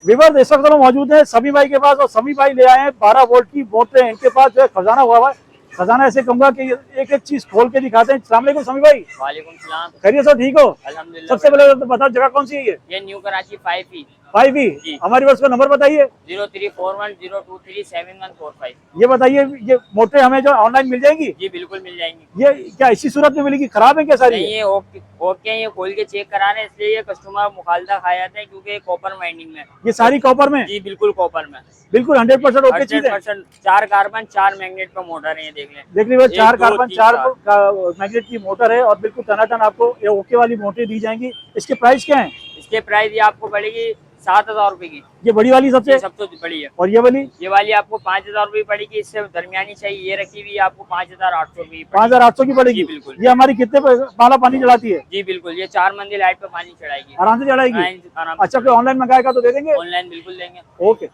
विवर देख सकते हो मौजूद है समी भाई के पास, और समी भाई ले आए हैं 12 वोल्ट की मोटरें। इनके पास जो है खजाना हुआ है। खजाना ऐसे कहूंगा कि एक एक चीज खोल के दिखाते हैं। अस्सलाम वालेकुम समी भाई। वालेकुम सलाम। खैरियत से ठीक हो? अल्हम्दुलिल्लाह। सबसे पहले तो बताओ जगह कौन सी है ये न्यू कराची 5E 5E। हमारी वर्ष का नंबर बताइए। 0341023745। ये बताइए ये मोटरें हमें जो ऑनलाइन मिल जाएंगी? जी बिल्कुल मिल जाएंगी। ये क्या इसी सूरत में मिलेगी? खराब है क्या सारी? नहीं, ये ओके ये खोल के चेक करा रहे हैं, इसलिए ये कस्टमर मुखालदा खा जाते हैं क्योंकि कॉपर माइनिंग में। ये सारी कॉपर में? जी बिल्कुल कॉपर में। बिल्कुल 100% ओके चीज है। 100% 4 कार्बन 4 मैग्नेट का मोटर है, ये देख लें। देख लीजिए 4 कार्बन 4 मैग्नेट की मोटर है और बिल्कुल टनाटन आपको ये ओके वाली मोटर दी जाएंगी। इसके प्राइस क्या है? इसके प्राइस ये आपको पड़ेगी 7,000 रुपए की। ये बड़ी वाली सबसे बड़ी है। और ये वाली आपको 5,000 रुपए पड़ेगी। इससे दरमियानी चाहिए ये रखी हुई आपको 5,800 रुपए। 5,800 की पड़ेगी। बिल्कुल। ये हमारी कितने माला पानी चढ़ाती है? जी बिल्कुल, ये 4 मंजिल हाइट पे पानी चढ़ाएगी, आराम से चढ़ाएगी। अच्छा, कोई ऑनलाइन मंगाएगा तो दे देंगे? ऑनलाइन बिल्कुल देंगे। ओके।